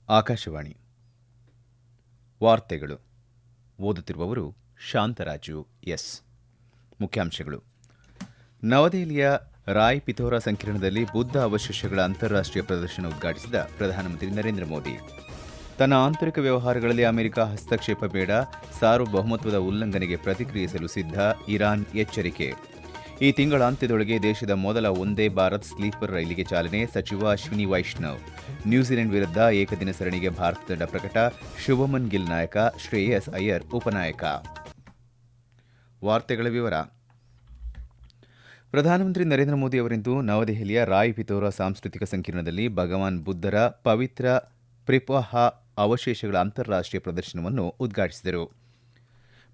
ಆಕಾಶವಾಣಿ ವಾರ್ತೆಗಳು ಓದುತ್ತಿರುವವರು ಶಾಂತರಾಜು ಎಸ್. ಮುಖ್ಯಾಂಶಗಳು. ನವದೆಹಲಿಯ ರಾಯ್ ಪಿಥೋರಾ ಸಂಕಿರಣದಲ್ಲಿ ಬುದ್ಧ ಅವಶೇಷಗಳ ಅಂತಾರಾಷ್ಟೀಯ ಪ್ರದರ್ಶನ ಉದ್ಘಾಟಿಸಿದ ಪ್ರಧಾನಮಂತ್ರಿ ನರೇಂದ್ರ ಮೋದಿ. ತನ್ನ ಆಂತರಿಕ ವ್ಯವಹಾರಗಳಲ್ಲಿ ಅಮೆರಿಕ ಹಸ್ತಕ್ಷೇಪ ಬೇಡ, ಸಾರ್ವಭೌಮತ್ವದ ಉಲ್ಲಂಘನೆಗೆ ಪ್ರತಿಕ್ರಿಯಿಸಲು ಸಿದ್ಧ, ಇರಾನ್ ಎಚ್ಚರಿಕೆ. ಈ ತಿಂಗಳ ಅಂತ್ಯದೊಳಗೆ ದೇಶದ ಮೊದಲ ಒಂದೇ ಭಾರತ್ ಸ್ಲೀಪರ್ ರೈಲಿಗೆ ಚಾಲನೆ, ಸಚಿವ ಅಶ್ವಿನಿ ವೈಷ್ಣವ್. ನ್ಯೂಜಿಲೆಂಡ್ ವಿರುದ್ಧ ಏಕದಿನ ಸರಣಿಗೆ ಭಾರತ ತಂಡ ಪ್ರಕಟ, ಶುಭಮನ್ ಗಿಲ್ ನಾಯಕ, ಶ್ರೇಯಸ್ ಅಯ್ಯರ್ ಉಪನಾಯಕ. ವಾರ್ತೆಗಳ ವಿವರ. ಪ್ರಧಾನಮಂತ್ರಿ ನರೇಂದ್ರ ಮೋದಿ ಅವರಿಂದು ನವದೆಹಲಿಯ ರಾಯ್ ಪಿಥೋರಾ ಸಾಂಸ್ಕೃತಿಕ ಸಂಕಿರಣದಲ್ಲಿ ಭಗವಾನ್ ಬುದ್ಧರ ಪವಿತ್ರ ತ್ರಿಪಃ ಅವಶೇಷಗಳ ಅಂತಾರಾಷ್ಟೀಯ ಪ್ರದರ್ಶನವನ್ನು ಉದ್ಘಾಟಿಸಿದರು.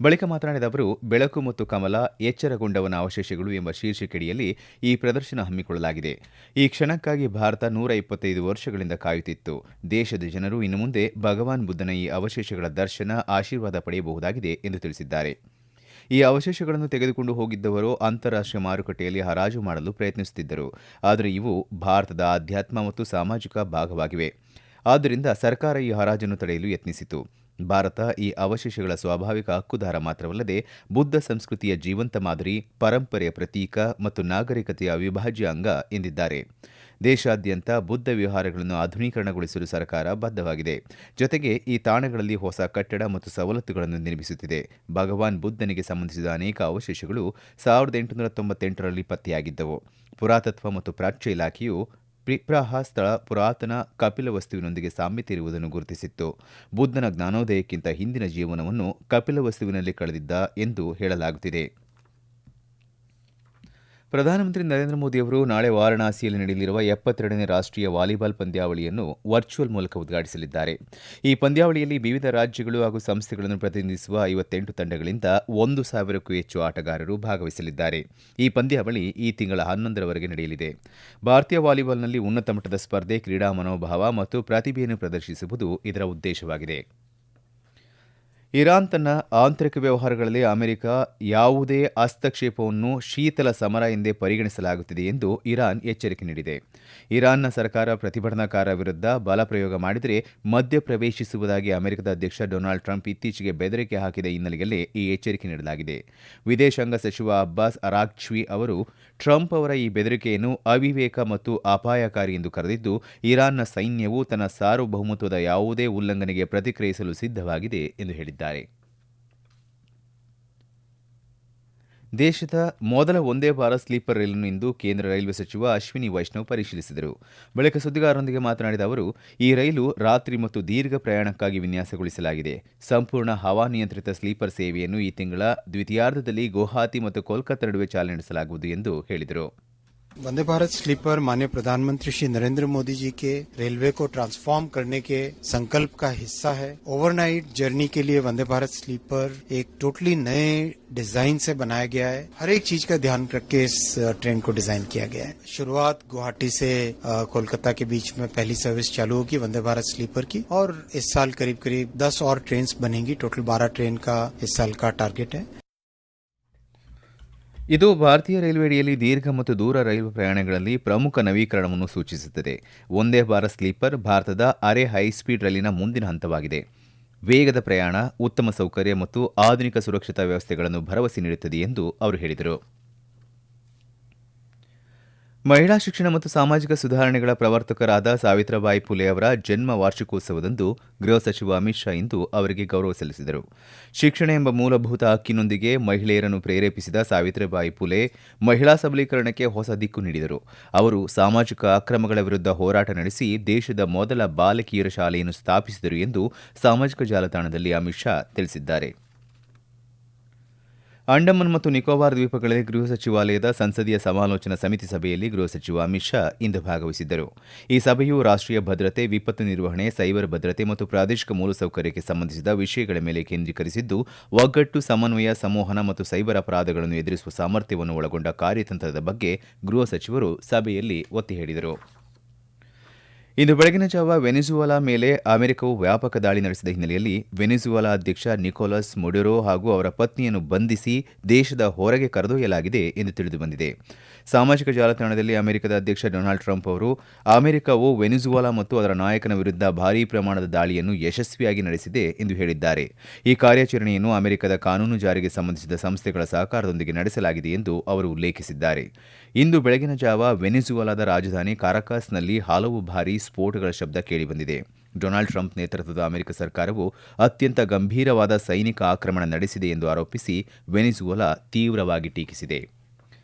ಬಳಿಕ ಮಾತನಾಡಿದ ಅವರು, ಬೆಳಕು ಮತ್ತು ಕಮಲ, ಎಚ್ಚರಗೊಂಡವನ ಅವಶೇಷಗಳು ಎಂಬ ಶೀರ್ಷಿಕೆಯಡಿಯಲ್ಲಿ ಈ ಪ್ರದರ್ಶನ ಹಮ್ಮಿಕೊಳ್ಳಲಾಗಿದೆ. ಈ ಕ್ಷಣಕ್ಕಾಗಿ ಭಾರತ 125 ವರ್ಷಗಳಿಂದ ಕಾಯುತ್ತಿತ್ತು. ದೇಶದ ಜನರು ಇನ್ನು ಮುಂದೆ ಭಗವಾನ್ ಬುದ್ಧನ ಈ ಅವಶೇಷಗಳ ದರ್ಶನ, ಆಶೀರ್ವಾದ ಪಡೆಯಬಹುದಾಗಿದೆ ಎಂದು ತಿಳಿಸಿದ್ದಾರೆ. ಈ ಅವಶೇಷಗಳನ್ನು ತೆಗೆದುಕೊಂಡು ಹೋಗಿದ್ದವರು ಅಂತಾರಾಷ್ಟೀಯ ಮಾರುಕಟ್ಟೆಯಲ್ಲಿ ಹರಾಜು ಮಾಡಲು ಪ್ರಯತ್ನಿಸುತ್ತಿದ್ದರು. ಆದರೆ ಇವು ಭಾರತದ ಆಧ್ಯಾತ್ಮ ಮತ್ತು ಸಾಮಾಜಿಕ ಭಾಗವಾಗಿವೆ. ಆದ್ದರಿಂದ ಸರ್ಕಾರ ಈ ಹರಾಜನ್ನು ತಡೆಯಲು ಯತ್ನಿಸಿತು. ಭಾರತ ಈ ಅವಶೇಷಗಳ ಸ್ವಾಭಾವಿಕ ಹಕ್ಕುದಾರ ಮಾತ್ರವಲ್ಲದೆ ಬುದ್ಧ ಸಂಸ್ಕೃತಿಯ ಜೀವಂತ ಮಾದರಿ, ಪರಂಪರೆಯ ಪ್ರತೀಕ ಮತ್ತು ನಾಗರಿಕತೆಯ ಅವಿಭಾಜ್ಯ ಅಂಗ ಎಂದಿದ್ದಾರೆ. ದೇಶಾದ್ಯಂತ ಬುದ್ಧ ವಿಹಾರಗಳನ್ನು ಆಧುನೀಕರಣಗೊಳಿಸಲು ಸರ್ಕಾರ ಬದ್ಧವಾಗಿದೆ. ಜೊತೆಗೆ ಈ ತಾಣಗಳಲ್ಲಿ ಹೊಸ ಕಟ್ಟಡ ಮತ್ತು ಸವಲತ್ತುಗಳನ್ನು ನಿರ್ಮಿಸುತ್ತಿದೆ. ಭಗವಾನ್ ಬುದ್ಧನಿಗೆ ಸಂಬಂಧಿಸಿದ ಅನೇಕ ಅವಶೇಷಗಳು 1898ರಲ್ಲಿ ಪತ್ತೆಯಾಗಿದ್ದವು. ಪುರಾತತ್ವ ಮತ್ತು ಪ್ರಾಚ್ಯ ಇಲಾಖೆಯು ಪಿಪ್ರಾಹ ಸ್ಥಳ ಪುರಾತನ ಕಪಿಲವಸ್ತುವಿನೊಂದಿಗೆ ಸಾಮ್ಯತೆ ಇರುವುದನ್ನು ಗುರುತಿಸಿತ್ತು. ಬುದ್ಧನ ಜ್ಞಾನೋದಯಕ್ಕಿಂತ ಹಿಂದಿನ ಜೀವನವನ್ನು ಕಪಿಲವಸ್ತುವಿನಲ್ಲಿ ಕಳೆದಿದ್ದ ಎಂದು ಹೇಳಲಾಗುತ್ತಿದೆ. ಪ್ರಧಾನಮಂತ್ರಿ ನರೇಂದ್ರ ಮೋದಿ ಅವರು ನಾಳೆ ವಾರಣಾಸಿಯಲ್ಲಿ ನಡೆಯಲಿರುವ 72ನೇ ರಾಷ್ಟೀಯ ವಾಲಿಬಾಲ್ ಪಂದ್ಯಾವಳಿಯನ್ನು ವರ್ಚುವಲ್ ಮೂಲಕ ಉದ್ಘಾಟಿಸಲಿದ್ದಾರೆ. ಈ ಪಂದ್ಯಾವಳಿಯಲ್ಲಿ ವಿವಿಧ ರಾಜ್ಯಗಳು ಹಾಗೂ ಸಂಸ್ಥೆಗಳನ್ನು ಪ್ರತಿನಿಧಿಸುವ 58 ತಂಡಗಳಿಂದ 1,000ಕ್ಕೂ ಹೆಚ್ಚು ಆಟಗಾರರು ಭಾಗವಹಿಸಲಿದ್ದಾರೆ. ಈ ಪಂದ್ಯಾವಳಿ ಈ ತಿಂಗಳ 11ರವರೆಗೆ ನಡೆಯಲಿದೆ. ಭಾರತೀಯ ವಾಲಿಬಾಲ್ನಲ್ಲಿ ಉನ್ನತ ಮಟ್ಟದ ಸ್ಪರ್ಧೆ, ಕ್ರೀಡಾ ಮನೋಭಾವ ಮತ್ತು ಪ್ರತಿಭೆಯನ್ನು ಪ್ರದರ್ಶಿಸುವುದು ಇದರ ಉದ್ದೇಶವಾಗಿದೆ. ಇರಾನ್ ತನ್ನ ಆಂತರಿಕ ವ್ಯವಹಾರಗಳಲ್ಲಿ ಅಮೆರಿಕ ಯಾವುದೇ ಹಸ್ತಕ್ಷೇಪವನ್ನು ಶೀತಲ ಸಮರ ಎಂದೇ ಪರಿಗಣಿಸಲಾಗುತ್ತಿದೆ ಎಂದು ಇರಾನ್ ಎಚ್ಚರಿಕೆ ನೀಡಿದೆ. ಇರಾನ್ನ ಸರ್ಕಾರ ಪ್ರತಿಭಟನಾಕಾರರ ವಿರುದ್ಧ ಬಲಪ್ರಯೋಗ ಮಾಡಿದರೆ ಮಧ್ಯಪ್ರವೇಶಿಸುವುದಾಗಿ ಅಮೆರಿಕದ ಅಧ್ಯಕ್ಷ ಡೊನಾಲ್ಡ್ ಟ್ರಂಪ್ ಇತ್ತೀಚೆಗೆ ಬೆದರಿಕೆ ಹಾಕಿದ ಹಿನ್ನೆಲೆಯಲ್ಲಿ ಈ ಎಚ್ಚರಿಕೆ ನೀಡಲಾಗಿದೆ. ವಿದೇಶಾಂಗ ಸಚಿವ ಅಬ್ಬಾಸ್ ಅರಾಗ್ಚಿ ಅವರು ಟ್ರಂಪ್ ಅವರ ಈ ಬೆದರಿಕೆಯನ್ನು ಅವಿವೇಕ ಮತ್ತು ಅಪಾಯಕಾರಿ ಎಂದು ಕರೆದಿದ್ದು, ಇರಾನ್ನ ಸೈನ್ಯವು ತನ್ನ ಸಾರ್ವಭೌಮತ್ವದ ಯಾವುದೇ ಉಲ್ಲಂಘನೆಗೆ ಪ್ರತಿಕ್ರಿಯಿಸಲು ಸಿದ್ಧವಾಗಿದೆ ಎಂದು ಹೇಳಿದ್ದಾರೆ. ದೇಶದ ಮೊದಲ ಒಂದೇ ಭಾರತ್ ಸ್ಲೀಪರ್ ರೈಲನ್ನು ಇಂದು ಕೇಂದ್ರ ರೈಲ್ವೆ ಸಚಿವ ಅಶ್ವಿನಿ ವೈಷ್ಣವ್ ಪರಿಶೀಲಿಸಿದರು. ಬಳಿಕ ಸುದ್ದಿಗಾರರೊಂದಿಗೆ ಮಾತನಾಡಿದ ಅವರು, ಈ ರೈಲು ರಾತ್ರಿ ಮತ್ತು ದೀರ್ಘ ಪ್ರಯಾಣಕ್ಕಾಗಿ ವಿನ್ಯಾಸಗೊಳಿಸಲಾಗಿದೆ. ಸಂಪೂರ್ಣ ಹವಾನಿಯಂತ್ರಿತ ಸ್ಲೀಪರ್ ಸೇವೆಯನ್ನು ಈ ತಿಂಗಳ ದ್ವಿತೀಯಾರ್ಧದಲ್ಲಿ ಗುವಾಹತಿ ಮತ್ತು ಕೋಲ್ಕತ್ತಾ ನಡುವೆ ಚಾಲನೆ ನಡೆಸಲಾಗುವುದು ಎಂದು ಹೇಳಿದರು. वंदे भारत स्लीपर माननीय प्रधानमंत्री श्री नरेंद्र मोदी जी के रेलवे को ट्रांसफॉर्म करने के संकल्प का हिस्सा है. ओवरनाइट जर्नी के लिए वंदे भारत स्लीपर एक टोटली नए डिजाइन से बनाया गया है. हर एक चीज का ध्यान रख के इस ट्रेन को डिजाइन किया गया है. शुरुआत गुवाहाटी से कोलकाता के बीच में पहली सर्विस चालू होगी वंदे भारत स्लीपर की, और इस साल करीब करीब 10 और ट्रेन बनेंगी. टोटल 12 ट्रेन का इस साल का टारगेट है. ಇದು ಭಾರತೀಯ ರೈಲ್ವೆ ಅಡಿಯಲ್ಲಿ ದೀರ್ಘ ಮತ್ತು ದೂರ ರೈಲು ಪ್ರಯಾಣಗಳಲ್ಲಿ ಪ್ರಮುಖ ನವೀಕರಣವನ್ನು ಸೂಚಿಸುತ್ತದೆ. ಒಂದೇ ಭಾರತ್ ಸ್ಲೀಪರ್ ಭಾರತದ ಅರೆ ಹೈಸ್ಪೀಡ್ ರೈಲಿನ ಮುಂದಿನ ಹಂತವಾಗಿದೆ. ವೇಗದ ಪ್ರಯಾಣ, ಉತ್ತಮ ಸೌಕರ್ಯ ಮತ್ತು ಆಧುನಿಕ ಸುರಕ್ಷತಾ ವ್ಯವಸ್ಥೆಗಳನ್ನು ಭರವಸೆ ನೀಡುತ್ತದೆ ಎಂದು ಅವರು ಹೇಳಿದರು. ಮಹಿಳಾ ಶಿಕ್ಷಣ ಮತ್ತು ಸಾಮಾಜಿಕ ಸುಧಾರಣೆಗಳ ಪ್ರವರ್ತಕರಾದ ಸಾವಿತ್ರಿಬಾಯಿ ಫುಲೆ ಅವರ ಜನ್ಮ ವಾರ್ಷಿಕೋತ್ಸವದಂದು ಗೃಹ ಸಚಿವ ಅಮಿತ್ ಶಾ ಇಂದು ಅವರಿಗೆ ಗೌರವ ಸಲ್ಲಿಸಿದರು. ಶಿಕ್ಷಣ ಎಂಬ ಮೂಲಭೂತ ಹಕ್ಕಿನೊಂದಿಗೆ ಮಹಿಳೆಯರನ್ನು ಪ್ರೇರೇಪಿಸಿದ ಸಾವಿತ್ರಿಬಾಯಿ ಫುಲೆ ಮಹಿಳಾ ಸಬಲೀಕರಣಕ್ಕೆ ಹೊಸ ದಿಕ್ಕು ನೀಡಿದರು. ಅವರು ಸಾಮಾಜಿಕ ಅಕ್ರಮಗಳ ವಿರುದ್ಧ ಹೋರಾಟ ನಡೆಸಿ ದೇಶದ ಮೊದಲ ಬಾಲಕಿಯರ ಶಾಲೆಯನ್ನು ಸ್ಥಾಪಿಸಿದರು ಎಂದು ಸಾಮಾಜಿಕ ಜಾಲತಾಣದಲ್ಲಿ ಅಮಿತ್ ಶಾ ತಿಳಿಸಿದ್ದಾರೆ. ಅಂಡಮಾನ್ ಮತ್ತು ನಿಕೋಬಾರ್ ದ್ವೀಪಗಳಲ್ಲಿ ಗೃಹ ಸಚಿವಾಲಯದ ಸಂಸದೀಯ ಸಮಾಲೋಚನಾ ಸಮಿತಿ ಸಭೆಯಲ್ಲಿ ಗೃಹ ಸಚಿವ ಅಮಿತ್ ಶಾ ಇಂದು ಭಾಗವಹಿಸಿದ್ದರು. ಈ ಸಭೆಯು ರಾಷ್ಟೀಯ ಭದ್ರತೆ, ವಿಪತ್ತು ನಿರ್ವಹಣೆ, ಸೈಬರ್ ಭದ್ರತೆ ಮತ್ತು ಪ್ರಾದೇಶಿಕ ಮೂಲಸೌಕರ್ಯಕ್ಕೆ ಸಂಬಂಧಿಸಿದ ವಿಷಯಗಳ ಮೇಲೆ ಕೇಂದ್ರೀಕರಿಸಿದ್ದು, ಒಗ್ಗಟ್ಟು, ಸಮನ್ವಯ, ಸಂವಹನ ಮತ್ತು ಸೈಬರ್ ಅಪರಾಧಗಳನ್ನು ಎದುರಿಸುವ ಸಾಮರ್ಥ್ಯವನ್ನು ಒಳಗೊಂಡ ಕಾರ್ಯತಂತ್ರದ ಬಗ್ಗೆ ಗೃಹ ಸಚಿವರು ಸಭೆಯಲ್ಲಿ ಒತ್ತಿ ಹೇಳಿದರು. ಇಂದು ಬೆಳಗಿನ ಜಾವ ವೆನಿಜುವೆಲಾ ಮೇಲೆ ಅಮೆರಿಕವು ವ್ಯಾಪಕ ದಾಳಿ ನಡೆಸಿದ ಹಿನ್ನೆಲೆಯಲ್ಲಿ ವೆನಿಜುವೆಲಾ ಅಧ್ಯಕ್ಷ ನಿಕೋಲಸ್ ಮೊಡುರೋ ಹಾಗೂ ಅವರ ಪತ್ನಿಯನ್ನು ಬಂಧಿಸಿ ದೇಶದ ಹೊರಗೆ ಕರೆದೊಯ್ಯಲಾಗಿದೆ ಎಂದು ತಿಳಿದುಬಂದಿದೆ. ಸಾಮಾಜಿಕ ಜಾಲತಾಣದಲ್ಲಿ ಅಮೆರಿಕದ ಅಧ್ಯಕ್ಷ ಡೊನಾಲ್ಡ್ ಟ್ರಂಪ್ ಅವರು ಅಮೆರಿಕವು ವೆನಿಜುವೆಲಾ ಮತ್ತು ಅದರ ನಾಯಕನ ವಿರುದ್ಧ ಭಾರೀ ಪ್ರಮಾಣದ ದಾಳಿಯನ್ನು ಯಶಸ್ವಿಯಾಗಿ ನಡೆಸಿದೆ ಎಂದು ಹೇಳಿದ್ದಾರೆ. ಈ ಕಾರ್ಯಾಚರಣೆಯನ್ನು ಅಮೆರಿಕದ ಕಾನೂನು ಜಾರಿಗೆ ಸಂಬಂಧಿಸಿದ ಸಂಸ್ಥೆಗಳ ಸಹಕಾರದೊಂದಿಗೆ ನಡೆಸಲಾಗಿದೆ ಎಂದು ಅವರು ಉಲ್ಲೇಖಿಸಿದ್ದಾರೆ. ಇಂದು ಬೆಳಗಿನ ಜಾವ ವೆನಿಜುವೆಲಾದ ರಾಜಧಾನಿ ಕಾರಕಾಸ್ನಲ್ಲಿ ಹಲವು ಬಾರಿ ಸ್ಫೋಟಗಳ ಶಬ್ದ ಕೇಳಿಬಂದಿದೆ. ಡೊನಾಲ್ಡ್ ಟ್ರಂಪ್ ನೇತೃತ್ವದ ಅಮೆರಿಕ ಸರ್ಕಾರವು ಅತ್ಯಂತ ಗಂಭೀರವಾದ ಸೈನಿಕ ಆಕ್ರಮಣ ನಡೆಸಿದೆ ಎಂದು ಆರೋಪಿಸಿ ವೆನಿಜುವೆಲಾ ತೀವ್ರವಾಗಿ ಟೀಕಿಸಿದೆ.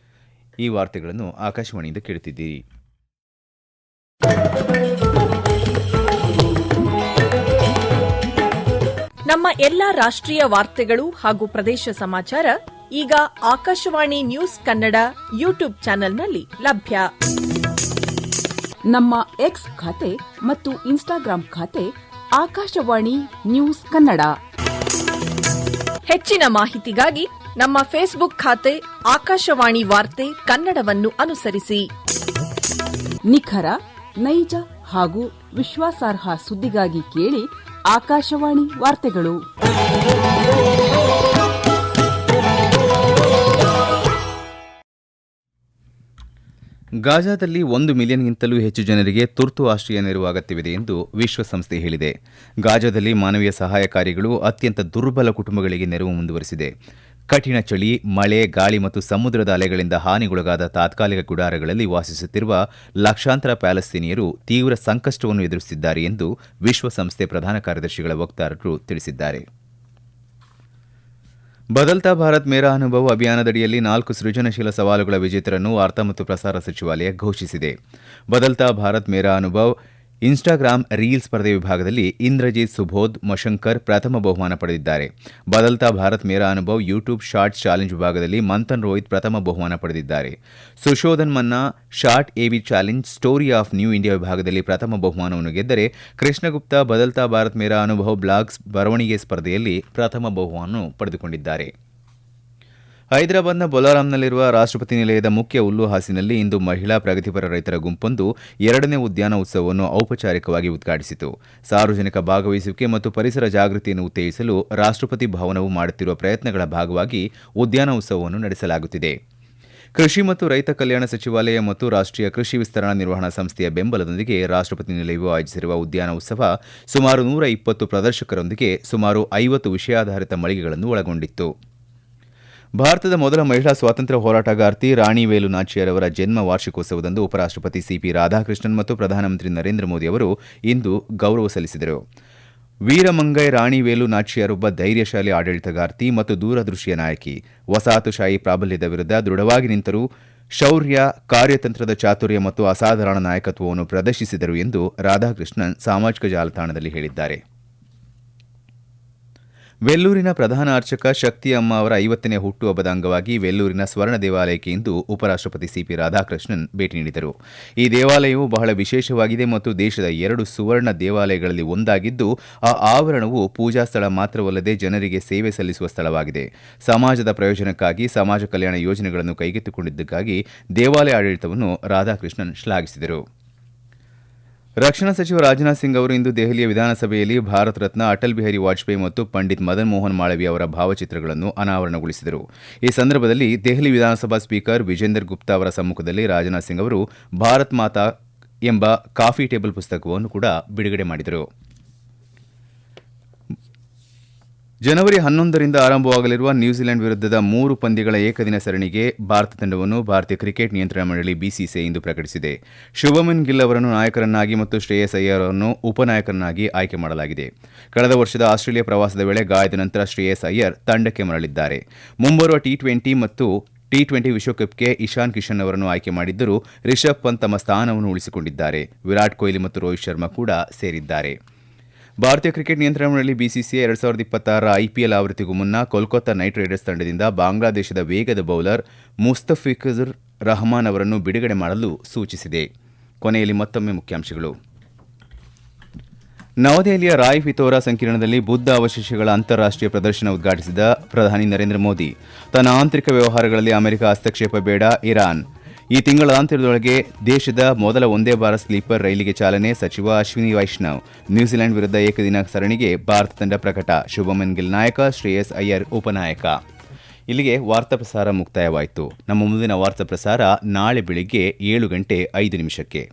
ಈ ವಾರ್ತೆಗಳನ್ನು ಆಕಾಶವಾಣಿಯಿಂದ ಕೇಳುತ್ತಿದ್ದೀರಿ. ನಮ್ಮ ಎಲ್ಲಾ ರಾಷ್ಟ್ರೀಯ ವಾರ್ತೆಗಳು ಹಾಗೂ ಪ್ರದೇಶ ಸಮಾಚಾರ ಈಗ ಆಕಾಶವಾಣಿ ನ್ಯೂಸ್ ಕನ್ನಡ ಯೂಟ್ಯೂಬ್ ಚಾನೆಲ್ನಲ್ಲಿ ಲಭ್ಯ. ನಮ್ಮ ಎಕ್ಸ್ ಖಾತೆ ಮತ್ತು ಇನ್ಸ್ಟಾಗ್ರಾಂ ಖಾತೆ ಆಕಾಶವಾಣಿ ನ್ಯೂಸ್ ಕನ್ನಡ. ಹೆಚ್ಚಿನ ಮಾಹಿತಿಗಾಗಿ ನಮ್ಮ ಫೇಸ್ಬುಕ್ ಖಾತೆ ಆಕಾಶವಾಣಿ ವಾರ್ತೆ ಕನ್ನಡವನ್ನು ಅನುಸರಿಸಿ. ನಿಖರ, ನೈಜ ಹಾಗೂ ವಿಶ್ವಾಸಾರ್ಹ ಸುದ್ದಿಗಾಗಿ ಕೇಳಿ ಆಕಾಶವಾಣಿ ವಾರ್ತೆಗಳು. ಗಾಜಾದಲ್ಲಿ 1 ಮಿಲಿಯನ್ಗಿಂತಲೂ ಹೆಚ್ಚು ಜನರಿಗೆ ತುರ್ತು ಆಶ್ರಯ ನೆರವು ಅಗತ್ಯವಿದೆ ಎಂದು ವಿಶ್ವಸಂಸ್ಥೆ ಹೇಳಿದೆ. ಗಾಜಾದಲ್ಲಿ ಮಾನವೀಯ ಸಹಾಯ ಕಾರ್ಯಗಳು ಅತ್ಯಂತ ದುರ್ಬಲ ಕುಟುಂಬಗಳಿಗೆ ನೆರವು ಮುಂದುವರೆಸಿದೆ. ಕಠಿಣ ಚಳಿ, ಮಳೆ, ಗಾಳಿ ಮತ್ತು ಸಮುದ್ರದ ಅಲೆಗಳಿಂದ ಹಾನಿಗೊಳಗಾದ ತಾತ್ಕಾಲಿಕ ಗುಡಾರಗಳಲ್ಲಿ ವಾಸಿಸುತ್ತಿರುವ ಲಕ್ಷಾಂತರ ಪ್ಯಾಲೆಸ್ತೀನಿಯರು ತೀವ್ರ ಸಂಕಷ್ಟವನ್ನು ಎದುರಿಸುತ್ತಿದ್ದಾರೆ ಎಂದು ವಿಶ್ವಸಂಸ್ಥೆ ಪ್ರಧಾನ ಕಾರ್ಯದರ್ಶಿಗಳ ವಕ್ತಾರರು ತಿಳಿಸಿದ್ದಾರೆ. ಬದಲ್ತಾ ಭಾರತ್ ಮೇರಾ ಅನುಭವ್ ಅಭಿಯಾನದಡಿಯಲ್ಲಿ 4 ಸೃಜನಶೀಲ ಸವಾಲುಗಳ ವಿಜೇತರನ್ನು ವಾರ್ತಾ ಮತ್ತು ಪ್ರಸಾರ ಸಚಿವಾಲಯ ಘೋಷಿಸಿದೆ. ಬದಲ್ತಾ ಭಾರತ್ ಮೇರಾ ಅನುಭವ್ ಇನ್ಸ್ಟಾಗ್ರಾಂ ರೀಲ್ ಸ್ಪರ್ಧೆ ವಿಭಾಗದಲ್ಲಿ ಇಂದ್ರಜಿತ್ ಸುಬೋಧ್ ಮಶಂಕರ್ ಪ್ರಥಮ ಬಹುಮಾನ ಪಡೆದಿದ್ದಾರೆ. Badalta Bharat Mera Anubhav YouTube shorts challenge ವಿಭಾಗದಲ್ಲಿ ಮಂಥನ್ ರೋಹಿತ್ ಪ್ರಥಮ ಬಹುಮಾನ ಪಡೆದಿದ್ದಾರೆ. Sushodhan Manna short AV challenge story of new India ವಿಭಾಗದಲ್ಲಿ ಪ್ರಥಮ ಬಹುಮಾನವನ್ನು ಗೆದ್ದರೆ, ಕೃಷ್ಣಗುಪ್ತಾ ಬದಲ್ತಾ ಭಾರತ್ ಮೇರಾ ಅನುಭವ್ ಬ್ಲಾಗ್ಸ್ ಬರವಣಿಗೆ ಸ್ಪರ್ಧೆಯಲ್ಲಿ ಪ್ರಥಮ ಬಹುಮಾನ ಪಡೆದುಕೊಂಡಿದ್ದಾರೆ. ಹೈದರಾಬಾದ್ನ ಬೊಲಾರಾಂನಲ್ಲಿರುವ ರಾಷ್ಟ್ರಪತಿ ನಿಲಯದ ಮುಖ್ಯ ಹುಲ್ಲುಹಾಸಿನಲ್ಲಿ ಇಂದು ಮಹಿಳಾ ಪ್ರಗತಿಪರ ರೈತರ ಗುಂಪೊಂದು 2ನೇ ಉದ್ಯಾನ ಉತ್ಸವವನ್ನು ಔಪಚಾರಿಕವಾಗಿ ಉದ್ಘಾಟಿಸಿತು. ಸಾರ್ವಜನಿಕ ಭಾಗವಹಿಸುವಿಕೆ ಮತ್ತು ಪರಿಸರ ಜಾಗೃತಿಯನ್ನು ಉತ್ತೇಜಿಸಲು ರಾಷ್ಟ್ರಪತಿ ಭವನವು ಮಾಡುತ್ತಿರುವ ಪ್ರಯತ್ನಗಳ ಭಾಗವಾಗಿ ಉದ್ಯಾನ ಉತ್ಸವವನ್ನು ನಡೆಸಲಾಗುತ್ತಿದೆ. ಕೃಷಿ ಮತ್ತು ರೈತ ಕಲ್ಯಾಣ ಸಚಿವಾಲಯ ಮತ್ತು ರಾಷ್ಟ್ರೀಯ ಕೃಷಿ ವಿಸ್ತರಣಾ ನಿರ್ವಹಣಾ ಸಂಸ್ಥೆಯ ಬೆಂಬಲದೊಂದಿಗೆ ರಾಷ್ಟ್ರಪತಿ ನಿಲಯವು ಆಯೋಜಿಸಿರುವ ಉದ್ಯಾನ ಉತ್ಸವ ಸುಮಾರು 120 ಪ್ರದರ್ಶಕರೊಂದಿಗೆ ಸುಮಾರು 50 ವಿಷಯಾಧಾರಿತ ಮಳಿಗೆಗಳನ್ನು ಒಳಗೊಂಡಿತ್ತು. ಭಾರತದ ಮೊದಲ ಮಹಿಳಾ ಸ್ವಾತಂತ್ರ್ಯ ಹೋರಾಟಗಾರ್ತಿ ರಾಣಿ ವೇಲು ನಾಚಿಯಾರ್ ಅವರ ಜನ್ಮ ವಾರ್ಷಿಕೋತ್ಸವದಂದು ಉಪರಾಷ್ಟಪತಿ ಸಿಪಿ ರಾಧಾಕೃಷ್ಣನ್ ಮತ್ತು ಪ್ರಧಾನಮಂತ್ರಿ ನರೇಂದ್ರ ಮೋದಿ ಅವರು ಇಂದು ಗೌರವ ಸಲ್ಲಿಸಿದರು. ವೀರಮಂಗೈ ರಾಣಿ ವೇಲು ನಾಚಿಯಾರ್ ಒಬ್ಬ ಧೈರ್ಯಶಾಲಿ ಆಡಳಿತಗಾರ್ತಿ ಮತ್ತು ದೂರದೃಷ್ಟಿಯ ನಾಯಕಿ. ವಸಾಹತುಶಾಹಿ ಪ್ರಾಬಲ್ಯದ ವಿರುದ್ಧ ದೃಢವಾಗಿ ನಿಂತರು. ಶೌರ್ಯ, ಕಾರ್ಯತಂತ್ರದ ಚಾತುರ್ಯ ಮತ್ತು ಅಸಾಧಾರಣ ನಾಯಕತ್ವವನ್ನು ಪ್ರದರ್ಶಿಸಿದರು ಎಂದು ರಾಧಾಕೃಷ್ಣನ್ ಸಾಮಾಜಿಕ ಜಾಲತಾಣದಲ್ಲಿ ಹೇಳಿದ್ದಾರೆ. ವೆಲ್ಲೂರಿನ ಪ್ರಧಾನ ಅರ್ಚಕ ಶಕ್ತಿ ಅಮ್ಮ ಅವರ 50ನೇ ಹುಟ್ಟುಹಬ್ಬದ ಅಂಗವಾಗಿ ವೆಲ್ಲೂರಿನ ಸ್ವರ್ಣ ದೇವಾಲಯಕ್ಕೆ ಇಂದು ಉಪರಾಷ್ಟಪತಿ ಸಿಪಿ ರಾಧಾಕೃಷ್ಣನ್ ಭೇಟಿ ನೀಡಿದರು. ಈ ದೇವಾಲಯವು ಬಹಳ ವಿಶೇಷವಾಗಿದೆ ಮತ್ತು ದೇಶದ 2 ಸುವರ್ಣ ದೇವಾಲಯಗಳಲ್ಲಿ ಒಂದಾಗಿದ್ದು, ಆ ಆವರಣವು ಪೂಜಾ ಸ್ಥಳ ಮಾತ್ರವಲ್ಲದೆ ಜನರಿಗೆ ಸೇವೆ ಸಲ್ಲಿಸುವ ಸ್ಥಳವಾಗಿದೆ. ಸಮಾಜದ ಪ್ರಯೋಜನಕ್ಕಾಗಿ ಸಮಾಜ ಕಲ್ಯಾಣ ಯೋಜನೆಗಳನ್ನು ಕೈಗೆತ್ತಿಕೊಂಡಿದ್ದಕ್ಕಾಗಿ ದೇವಾಲಯ ಆಡಳಿತವನ್ನು ರಾಧಾಕೃಷ್ಣನ್ ಶ್ಲಾಘಿಸಿದರು. ರಕ್ಷಣಾ ಸಚಿವ ರಾಜನಾಥ್ ಸಿಂಗ್ ಅವರು ಇಂದು ದೆಹಲಿಯ ವಿಧಾನಸಭೆಯಲ್ಲಿ ಭಾರತ ರತ್ನ ಅಟಲ್ ಬಿಹಾರಿ ವಾಜಪೇಯಿ ಮತ್ತು ಪಂಡಿತ್ ಮದನ್ ಮೋಹನ್ ಮಾಳವೀಯ ಅವರ ಭಾವಚಿತ್ರಗಳನ್ನು ಅನಾವರಣಗೊಳಿಸಿದರು. ಈ ಸಂದರ್ಭದಲ್ಲಿ ದೆಹಲಿ ವಿಧಾನಸಭಾ ಸ್ಪೀಕರ್ ವಿಜೇಂದರ್ ಗುಪ್ತಾ ಅವರ ಸಮ್ಮುಖದಲ್ಲಿ ರಾಜನಾಥ್ ಸಿಂಗ್ ಅವರು ಭಾರತ್ ಮಾತಾ ಎಂಬ ಕಾಫಿ ಟೇಬಲ್ ಪುಸ್ತಕವನ್ನು ಕೂಡ ಬಿಡುಗಡೆ ಮಾಡಿದರು. ಜನವರಿ 11ರಿಂದ ಆರಂಭವಾಗಲಿರುವ ನ್ಯೂಜಿಲೆಂಡ್ ವಿರುದ್ಧದ 3 ಪಂದ್ಯಗಳ ಏಕದಿನ ಸರಣಿಗೆ ಭಾರತ ತಂಡವನ್ನು ಭಾರತೀಯ ಕ್ರಿಕೆಟ್ ನಿಯಂತ್ರಣ ಮಂಡಳಿ ಬಿಸಿಸಿಐ ಇಂದು ಪ್ರಕಟಿಸಿದೆ. ಶುಭಮನ್ ಗಿಲ್ ಅವರನ್ನು ನಾಯಕರನ್ನಾಗಿ ಮತ್ತು ಶ್ರೇಯಸ್ ಅಯ್ಯರ್ ಅವರನ್ನು ಉಪನಾಯಕರನ್ನಾಗಿ ಆಯ್ಕೆ ಮಾಡಲಾಗಿದೆ. ಕಳೆದ ವರ್ಷದ ಆಸ್ಟ್ರೇಲಿಯಾ ಪ್ರವಾಸದ ವೇಳೆ ಗಾಯದ ನಂತರ ಶ್ರೇಯಸ್ ಅಯ್ಯರ್ ತಂಡಕ್ಕೆ ಮರಳಿದ್ದಾರೆ. ಮುಂಬರುವ ಟಿ20 ಮತ್ತು ಟಿ20 ವಿಶ್ವಕಪ್ಗೆ ಇಶಾನ್ ಕಿಶನ್ ಅವರನ್ನು ಆಯ್ಕೆ ಮಾಡಿದ್ದರೂ ರಿಷಬ್ ಪಂತ್ ತಮ್ಮ ಸ್ಥಾನವನ್ನು ಉಳಿಸಿಕೊಂಡಿದ್ದಾರೆ. ವಿರಾಟ್ ಕೊಹ್ಲಿ ಮತ್ತು ರೋಹಿತ್ ಶರ್ಮಾ ಕೂಡ ಸೇರಿದ್ದಾರೆ. ಭಾರತೀಯ ಕ್ರಿಕೆಟ್ ನಿಯಂತ್ರಣ ಮಂಡಳಿ ಬಿಸಿಸಿಐ 2026ರ ಐಪಿಎಲ್ ಆವೃತ್ತಿಗೂ ಮುನ್ನ ಕೋಲ್ಕತ್ತಾ ನೈಟ್ ರೈಡರ್ಸ್ ತಂಡದಿಂದ ಬಾಂಗ್ಲಾದೇಶದ ವೇಗದ ಬೌಲರ್ ಮುಸ್ತಫಿಜುರ್ ರಹಮಾನ್ ಅವರನ್ನು ಬಿಡುಗಡೆ ಮಾಡಲು ಸೂಚಿಸಿದೆ. ಕೊನೆಯಲ್ಲಿ ಮತ್ತೊಮ್ಮೆ ಮುಖ್ಯಾಂಶಗಳು. ನವದೆಹಲಿಯ ರಾಯ್ ಪಿತೋರಾ ಸಂಕೀರ್ಣದಲ್ಲಿ ಬುದ್ಧ ಅವಶೇಷಗಳ ಅಂತಾರಾಷ್ಟೀಯ ಪ್ರದರ್ಶನ ಉದ್ಘಾಟಿಸಿದ ಪ್ರಧಾನಿ ನರೇಂದ್ರ ಮೋದಿ. ತನ್ನ ಆಂತರಿಕ ವ್ಯವಹಾರಗಳಲ್ಲಿ ಅಮೆರಿಕ ಹಸ್ತಕ್ಷೇಪ ಬೇಡ, ಇರಾನ್. ಈ ತಿಂಗಳಾಂತ್ಯದೊಳಗೆ ದೇಶದ ಮೊದಲ ಒಂದೇ ಭಾರತ್ ಸ್ಲೀಪರ್ ರೈಲಿಗೆ ಚಾಲನೆ, ಸಚಿವ ಅಶ್ವಿನಿ ವೈಷ್ಣವ್. ನ್ಯೂಜಿಲೆಂಡ್ ವಿರುದ್ಧ ಏಕದಿನ ಸರಣಿಗೆ ಭಾರತ ತಂಡ ಪ್ರಕಟ, ಶುಭಮನ್ ಗಿಲ್ ನಾಯಕ, ಶ್ರೇಯಸ್ ಅಯ್ಯರ್ ಉಪನಾಯಕ. ಇಲ್ಲಿಗೆ ವಾರ್ತಾ ಪ್ರಸಾರ ಮುಕ್ತಾಯವಾಯಿತು. ನಮ್ಮ ಮುಂದಿನ ವಾರ್ತಾ ಪ್ರಸಾರ ನಾಳೆ ಬೆಳಿಗ್ಗೆ 7:05.